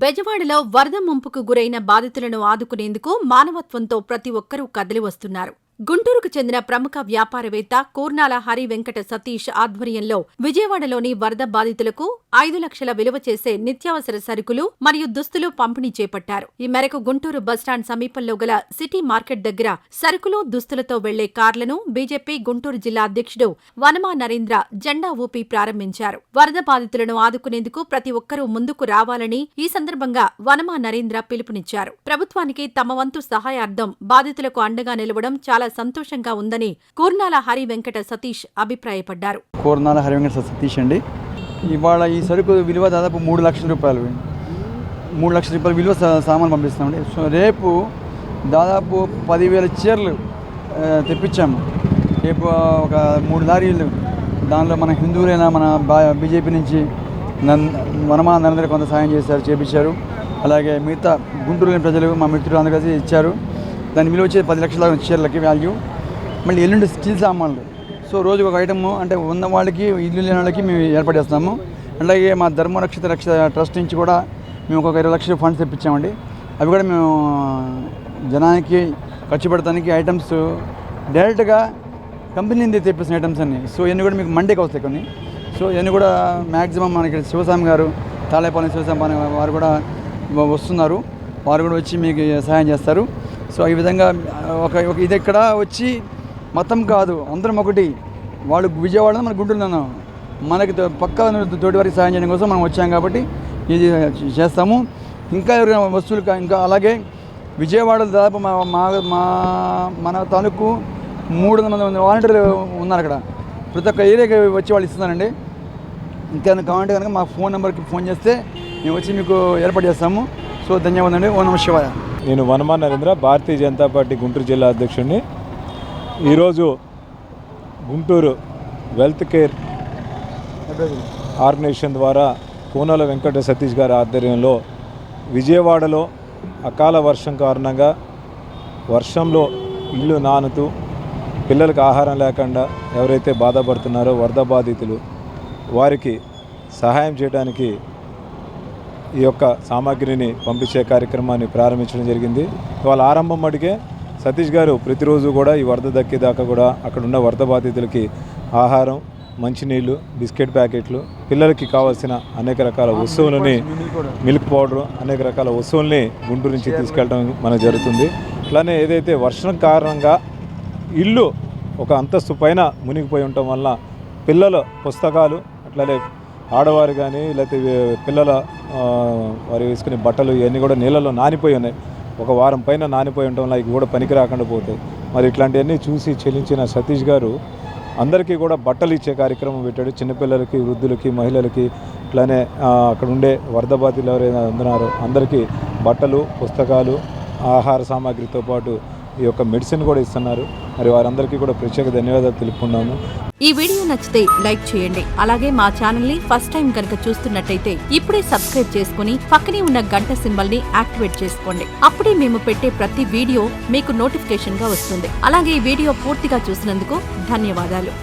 బెజవాడలో వరద ముంపుకు గురైన బాధితులను ఆదుకునేందుకు మానవత్వంతో ప్రతి ఒక్కరూ కదిలివస్తున్నారు. గుంటూరుకు చెందిన ప్రముఖ వ్యాపారవేత్త కూర్నాల హరి వెంకట సతీష్ ఆధ్వర్యంలో విజయవాడలోని వరద బాధితులకు 5 లక్షల విలువ చేసే నిత్యావసర సరుకులు మరియు దుస్తులు పంపిణీ చేపట్టారు. ఈ మేరకు గుంటూరు బస్టాండ్ సమీపంలో గల సిటీ మార్కెట్ దగ్గర సరుకులు, దుస్తులతో వెళ్లే కార్లను బీజేపీ గుంటూరు జిల్లా అధ్యక్షుడు వనమా నరేంద్ర జెండా ఊపి ప్రారంభించారు. వరద బాధితులను ఆదుకునేందుకు ప్రతి ఒక్కరూ ముందుకు రావాలని ఈ సందర్భంగా వనమా నరేంద్ర పిలుపునిచ్చారు. ప్రభుత్వానికి తమ వంతు సహాయార్థం బాధితులకు అండగా నిలవడం చాలా సంతోషంగా ఉందని కూర్నాల హరి వెంకట సతీష్ అభిప్రాయపడ్డారు. కూర్నాల హరి వెంకట సతీష్ అండి. ఇవాళ ఈ సరుకు విలువ దాదాపు 3 లక్షల రూపాయలు. 3 లక్షల రూపాయల విలువ సామాన్లు పంపిస్తామండి. సో రేపు దాదాపు 10,000 చీరలు తెప్పించాము. రేపు ఒక 3 లారీలు, దానిలో మన హిందువులైనా మన బీజేపీ నుంచి వనమా నరేంద్ర కొంత సాయం చేశారు, చేపించారు. అలాగే మిగతా గుంటూరులోని ప్రజలు మా మిత్రులు అందరూ కలిసి ఇచ్చారు. దాని విలువ వచ్చేది 10 లక్షల చీరలకి వాల్యూ. మళ్ళీ ఎల్లుండి స్టీల్ సామాన్లు. సో రోజుకు ఒక ఐటమ్, అంటే ఉన్న వాళ్ళకి, ఇల్లు లేని వాళ్ళకి మేము ఏర్పాటు చేస్తాము. అలాగే మా ధర్మరక్షిత ట్రస్ట్ నుంచి కూడా మేము ఒక 20 లక్షల ఫండ్స్ తెప్పించామండి. అవి కూడా మేము జనానికి ఖర్చు పెడతానికి ఐటమ్స్ డైరెక్ట్గా కంపెనీ నుంచి తెప్పిస్తున్న ఐటమ్స్ అన్నీ. సో ఇవన్నీ కూడా మీకు మండేకి వస్తాయి కొన్ని. సో ఇవన్నీ కూడా మ్యాక్సిమం మనకి శివస్వామి గారు, తాళేపాలెం శివస్వామి వారు కూడా వస్తున్నారు. వారు కూడా వచ్చి మీకు సహాయం చేస్తారు. సో ఈ విధంగా ఒక ఇది ఇక్కడ వచ్చి మొత్తం కాదు, అందరం ఒకటి. వాళ్ళు విజయవాడలో మన గుంటూరులో మనకి పక్క తోటి వారికి సహాయం చేయడం కోసం మనం వచ్చాం కాబట్టి ఇది చేస్తాము. ఇంకా ఎవరైనా వస్తువులు, ఇంకా అలాగే విజయవాడలో దాదాపు మన తాలూకు 300 మంది వాలంటీర్లు ఉన్నారు అక్కడ. ప్రతి ఒక్క ఏరియాకి వచ్చి వాళ్ళు ఇస్తున్నారండి. ఇంకా కావాలంటే కనుక మా ఫోన్ నెంబర్కి ఫోన్ చేస్తే మేము వచ్చి మీకు ఏర్పాటు చేస్తాము. సో ధన్యవాదాలు అండి. ఓం నమః శివాయ. నేను వనమా నరేంద్ర, భారతీయ జనతా పార్టీ గుంటూరు జిల్లా అధ్యక్షుడిని. ఈరోజు గుంటూరు వెల్త్ కేర్ ఆర్గనైజేషన్ ద్వారా కూర్నాల వెంకట సతీష్ గారి ఆధ్వర్యంలో విజయవాడలో అకాల వర్షం కారణంగా వర్షంలో ఇల్లు నానుతూ పిల్లలకు ఆహారం లేకుండా ఎవరైతే బాధపడుతున్నారో వరద బాధితులు, వారికి సహాయం చేయడానికి ఈ యొక్క సామాగ్రిని పంపించే కార్యక్రమాన్ని ప్రారంభించడం జరిగింది. ఇవాళ ఆరంభం మటుకే సతీష్ గారు ప్రతిరోజు కూడా ఈ వరద దక్కేదాకా కూడా అక్కడ ఉన్న వరద బాధితులకి ఆహారం, మంచినీళ్ళు, బిస్కెట్ ప్యాకెట్లు, పిల్లలకి కావాల్సిన అనేక రకాల వస్తువులని, మిల్క్ పౌడరు, అనేక రకాల వస్తువుల్ని గుంటూరు నుంచి తీసుకెళ్ళడం మనకు జరుగుతుంది. అట్లానే ఏదైతే వర్షం కారణంగా ఇల్లు ఒక అంతస్తు పైన మునిగిపోయి ఉండటం వల్ల పిల్లల పుస్తకాలు, అట్లానే ఆడవారు కానీ లేకపోతే పిల్లల వారు వేసుకునే బట్టలు ఇవన్నీ కూడా నీళ్ళలో నానిపోయి ఉన్నాయి. ఒక వారం పైన నానిపోయి ఉండటం వల్ల ఇవి కూడా పనికి రాకుండా పోతాయి. మరి ఇట్లాంటివన్నీ చూసి చెల్లించిన సతీష్ గారు అందరికీ కూడా బట్టలు ఇచ్చే కార్యక్రమం పెట్టాడు. చిన్నపిల్లలకి, వృద్ధులకి, మహిళలకి, ఇట్లానే అక్కడ ఉండే వరద బాధితులు ఎవరైనా ఉన్నారో అందరికీ బట్టలు, పుస్తకాలు, ఆహార సామాగ్రితో పాటు ఈ యొక్క మెడిసిన్ కూడా ఇస్తున్నారు. మరి వారందరికీ కూడా ప్రత్యేక ధన్యవాదాలు తెలుపుకున్నాము. ఈ వీడియో నచ్చితే లైక్ చేయండి. అలాగే మా ఛానల్ ని ఫస్ట్ టైం కనుక చూస్తున్నట్టయితే ఇప్పుడే సబ్స్క్రైబ్ చేసుకుని పక్కనే ఉన్న గంట సింబల్ ని యాక్టివేట్ చేసుకోండి. అప్పుడే మేము పెట్టే ప్రతి వీడియో మీకు నోటిఫికేషన్ గా వస్తుంది. అలాగే ఈ వీడియో పూర్తిగా చూసినందుకు ధన్యవాదాలు.